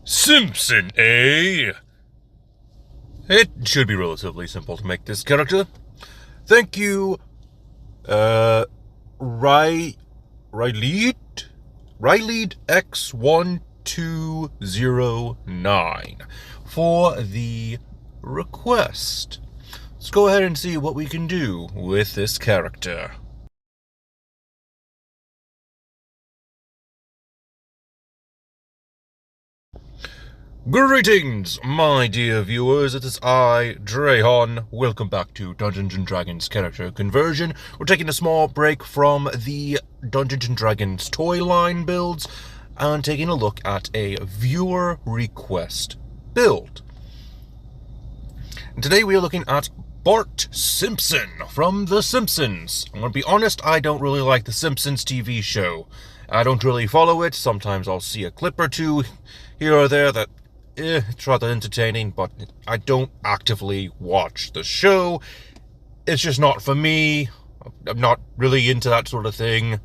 Simpson, eh? It should be relatively simple to make this character. Thank you, Riley X1209 for the request. Let's go ahead and see what we can do with this character. Greetings, my dear viewers, it is I, Drehon. Welcome back to Dungeons & Dragons character conversion. We're taking a small break from the Dungeons & Dragons toy line builds and taking a look at a viewer request build. And today we are looking at Bart Simpson from The Simpsons. I'm going to be honest, I don't really like The Simpsons TV show. I don't really follow it. Sometimes I'll see a clip or two here or there that it's rather entertaining, but I don't actively watch the show. It's just not for me. I'm not really into that sort of thing.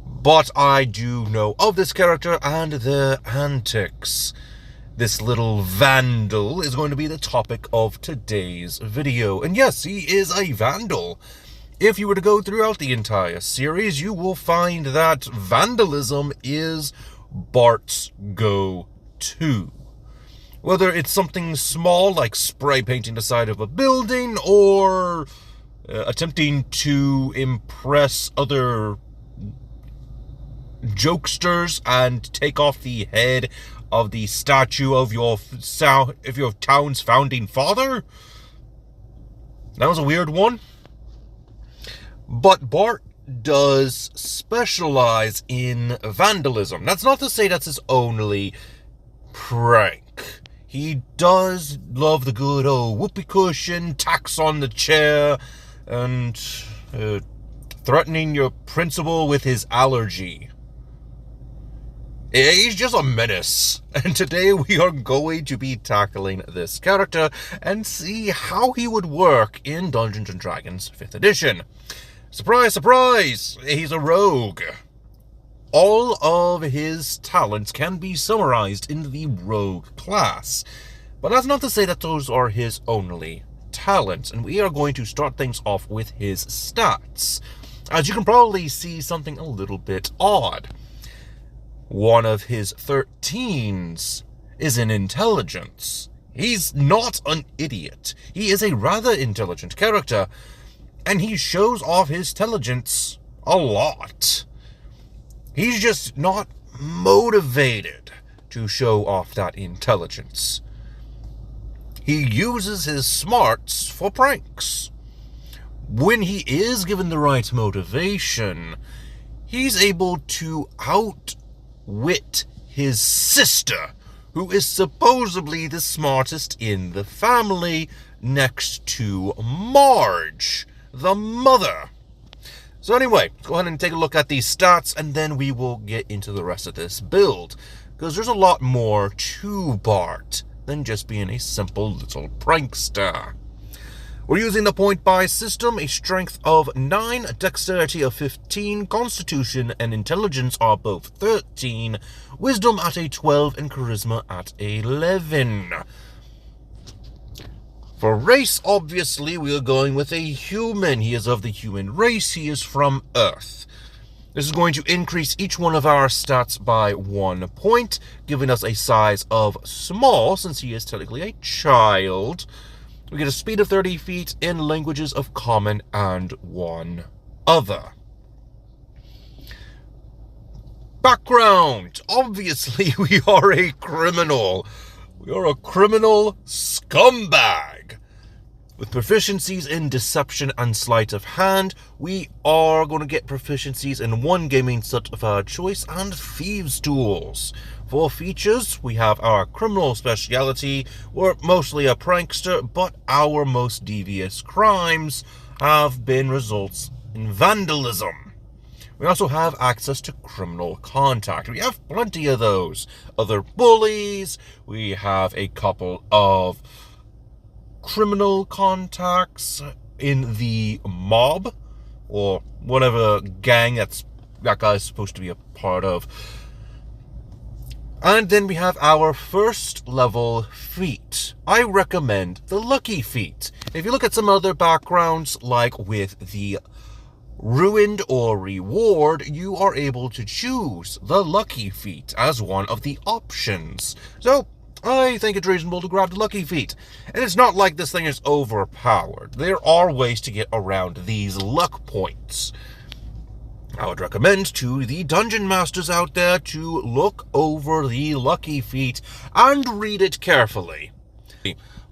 But I do know of this character and their antics. This little vandal is going to be the topic of today's video. And yes, he is a vandal. If you were to go throughout the entire series, you will find that vandalism is Bart's go-to. Whether it's something small like spray painting the side of a building or attempting to impress other jokesters and take off the head of the statue of your town's founding father. That was a weird one. But Bart does specialize in vandalism. That's not to say that's his only prank. He does love the good old whoopee cushion, tax on the chair, and threatening your principal with his allergy. He's just a menace. And today we are going to be tackling this character and see how he would work in Dungeons & Dragons 5th edition. Surprise, surprise! He's a rogue. All of his talents can be summarized in the rogue class. But that's not to say that those are his only talents. And we are going to start things off with his stats. As you can probably see, something a little bit odd. One of his 13s is in intelligence. He's not an idiot. He is a rather intelligent character. And he shows off his intelligence a lot. He's just not motivated to show off that intelligence. He uses his smarts for pranks. When he is given the right motivation, he's able to outwit his sister, who is supposedly the smartest in the family, next to Marge, the mother. So anyway, let's go ahead and take a look at these stats, and then we will get into the rest of this build. Because there's a lot more to Bart than just being a simple little prankster. We're using the point-buy system, a strength of 9, dexterity of 15, constitution and intelligence are both 13, wisdom at a 12, and charisma at 11. For race, obviously, we are going with a human. He is of the human race. He is from Earth. This is going to increase each one of our stats by 1 point, giving us a size of small, since he is technically a child. We get a speed of 30 feet in languages of common and 1 other. Background. Obviously, we are a criminal. We are a criminal scumbag. With proficiencies in deception and sleight of hand, we are going to get proficiencies in 1 gaming set of our choice and thieves' tools. For features, we have our criminal speciality. We're mostly a prankster, but our most devious crimes have been results in vandalism. We also have access to criminal contact. We have plenty of those. Other bullies. We have a couple of criminal contacts in the mob, or whatever gang that guy's supposed to be a part of. And then we have our first level feat. I recommend the Lucky Feat. If you look at some other backgrounds, like with the Ruined or Reward, you are able to choose the Lucky Feat as one of the options. So, I think it's reasonable to grab the Lucky Feat. And it's not like this thing is overpowered. There are ways to get around these luck points. I would recommend to the dungeon masters out there to look over the Lucky Feat and read it carefully.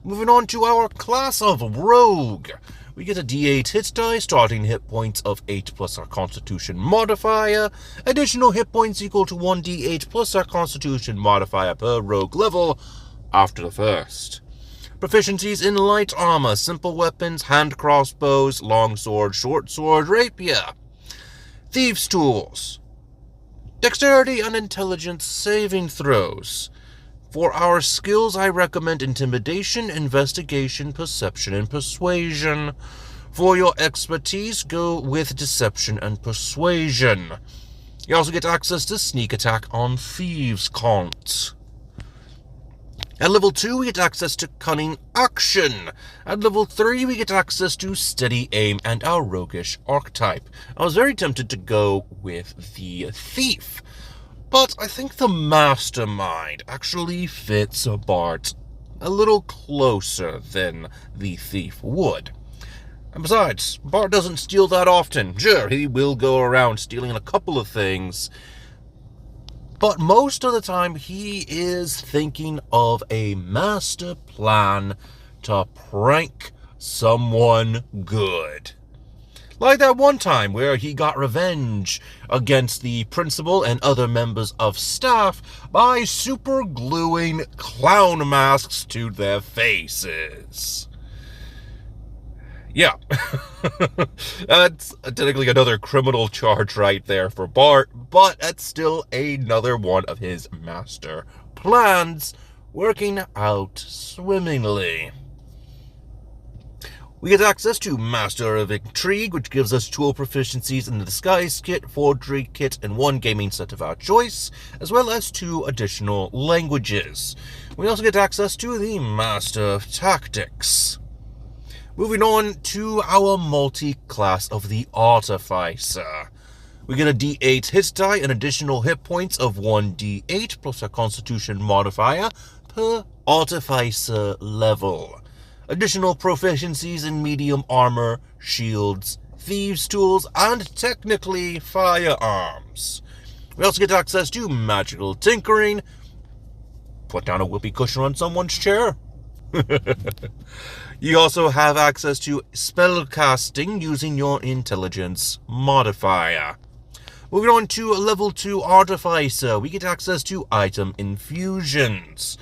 Moving on to our class of Rogue. We get a D8 hit die, starting hit points of 8 plus our Constitution modifier. Additional hit points equal to 1d8 plus our Constitution modifier per Rogue level after the first. Proficiencies in light armor, simple weapons, hand crossbows, long sword, short sword, rapier. Thieves' tools. Dexterity and intelligence saving throws. For our skills, I recommend Intimidation, Investigation, Perception, and Persuasion. For your expertise, go with Deception and Persuasion. You also get access to Sneak Attack on Thieves' Cant. At level 2, we get access to Cunning Action. At level 3, we get access to Steady Aim and our Roguish Archetype. I was very tempted to go with the Thief, but I think the Mastermind actually fits Bart a little closer than the Thief would. And besides, Bart doesn't steal that often. Sure, he will go around stealing a couple of things, but most of the time he is thinking of a master plan to prank someone good. Like that one time where he got revenge against the principal and other members of staff by super gluing clown masks to their faces. Yeah, that's technically another criminal charge right there for Bart, but that's still another one of his master plans working out swimmingly. We get access to Master of Intrigue, which gives us tool proficiencies in the Disguise Kit, Forgery Kit, and one gaming set of our choice, as well as 2 additional languages. We also get access to the Master of Tactics. Moving on to our multi-class of the Artificer. We get a D8 hit die and additional hit points of 1d8 plus our Constitution modifier per Artificer level. Additional proficiencies in medium armor, shields, thieves' tools, and technically firearms. We also get access to magical tinkering. Put down a whoopee cushion on someone's chair. You also have access to spellcasting using your intelligence modifier. Moving on to level 2 Artificer, we get access to item infusions.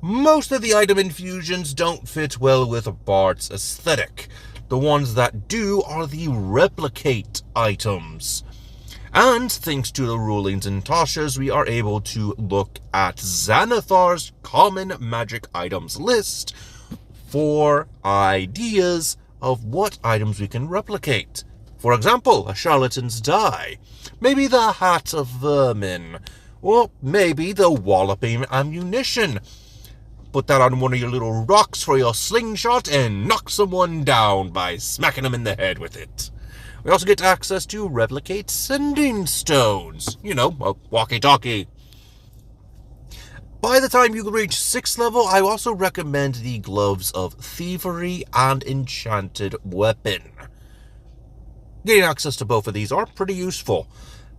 Most of the item infusions don't fit well with Bart's aesthetic. The ones that do are the replicate items. And thanks to the rulings in Tasha's, we are able to look at Xanathar's common magic items list for ideas of what items we can replicate. For example, a charlatan's die, maybe the hat of vermin, or maybe the walloping ammunition. Put that on one of your little rocks for your slingshot and knock someone down by smacking them in the head with it. We also get access to replicate sending stones. You know, a walkie-talkie. By the time you reach 6th level, I also recommend the Gloves of Thievery and Enchanted Weapon. Getting access to both of these are pretty useful,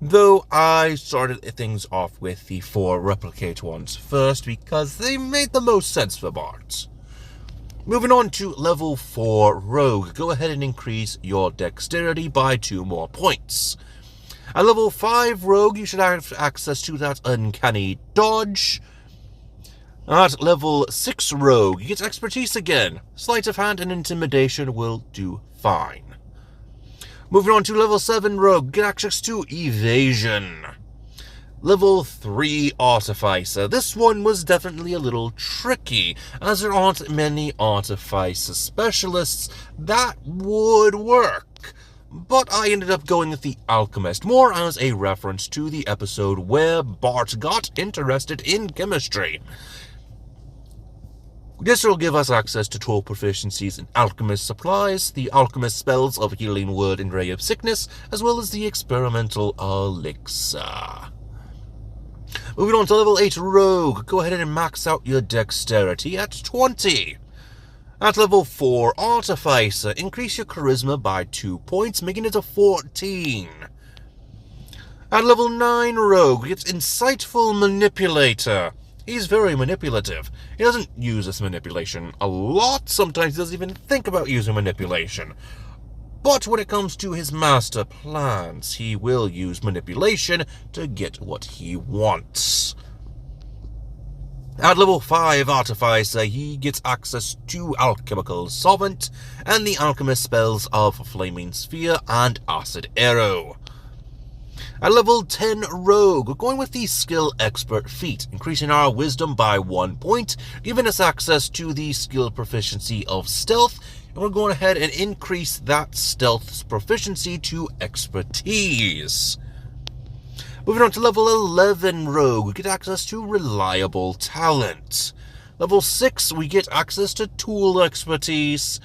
though I started things off with the 4 replicate ones first because they made the most sense for Bart. Moving on to level 4 Rogue, go ahead and increase your dexterity by 2 more points. At level 5 Rogue, you should have access to that uncanny dodge. At level 6 Rogue, you get expertise again. Sleight of hand and intimidation will do fine. Moving on to level 7 Rogue, get access to evasion. Level 3 Artificer. This one was definitely a little tricky, as there aren't many Artificer specialists that would work. but I ended up going with the Alchemist, more as a reference to the episode where Bart got interested in chemistry. This will give us access to 12 proficiencies in Alchemist supplies, the Alchemist spells of Healing Word and Ray of Sickness, as well as the Experimental Elixir. Moving on to level 8 Rogue, go ahead and max out your Dexterity at 20. At level 4 Artificer, increase your Charisma by 2 points, making it a 14. At level 9 Rogue, it's Insightful Manipulator. He's very manipulative. He doesn't use this manipulation a lot, sometimes he doesn't even think about using manipulation. But when it comes to his master plans, he will use manipulation to get what he wants. At level 5 Artificer, he gets access to Alchemical Solvent and the Alchemist spells of Flaming Sphere and Acid Arrow. At level 10 Rogue, we're going with the Skill Expert feat, increasing our Wisdom by 1 point, giving us access to the skill proficiency of Stealth, and we're going ahead and increase that Stealth's proficiency to Expertise. Moving on to level 11 Rogue, we get access to Reliable Talent. Level 6, we get access to Tool Expertise.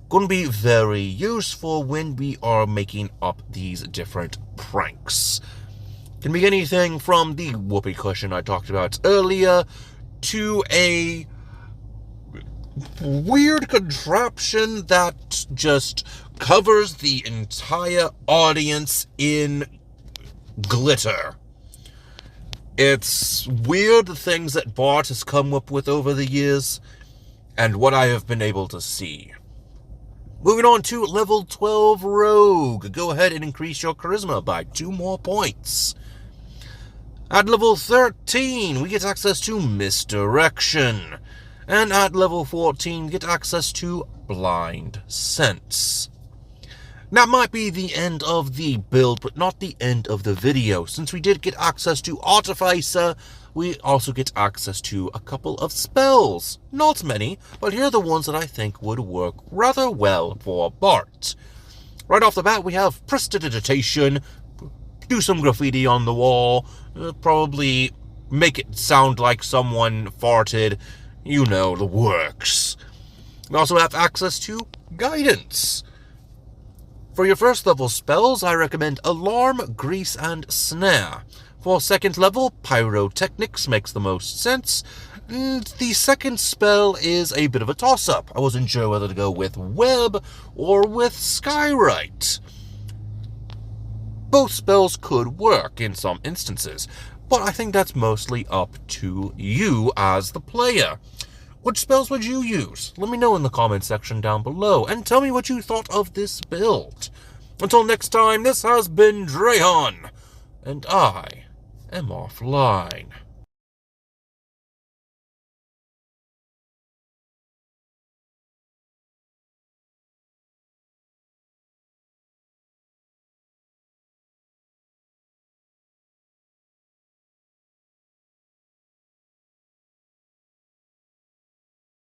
Going to be very useful when we are making up these different pranks. Can be anything from the whoopee cushion I talked about earlier to a weird contraption that just covers the entire audience in glitter. It's weird the things that Bart has come up with over the years, and what I have been able to see. Moving on to level 12 Rogue, go ahead and increase your Charisma by 2 more points. At level 13, we get access to Misdirection, and at level 14, we get access to Blind Sense. That might be the end of the build, but not the end of the video. Since we did get access to Artificer, we also get access to a couple of spells. Not many, but here are the ones that I think would work rather well for Bart. Right off the bat, we have Prestidigitation, do some graffiti on the wall, probably make it sound like someone farted, you know, the works. We also have access to Guidance. For your first level spells, I recommend Alarm, Grease, and Snare. For second level, Pyrotechnics makes the most sense. And the second spell is a bit of a toss-up. I wasn't sure whether to go with Web or with Skywrite. Both spells could work in some instances, but I think that's mostly up to you as the player. Which spells would you use? Let me know in the comment section down below, and tell me what you thought of this build. Until next time, this has been Drayhon, and I am offline.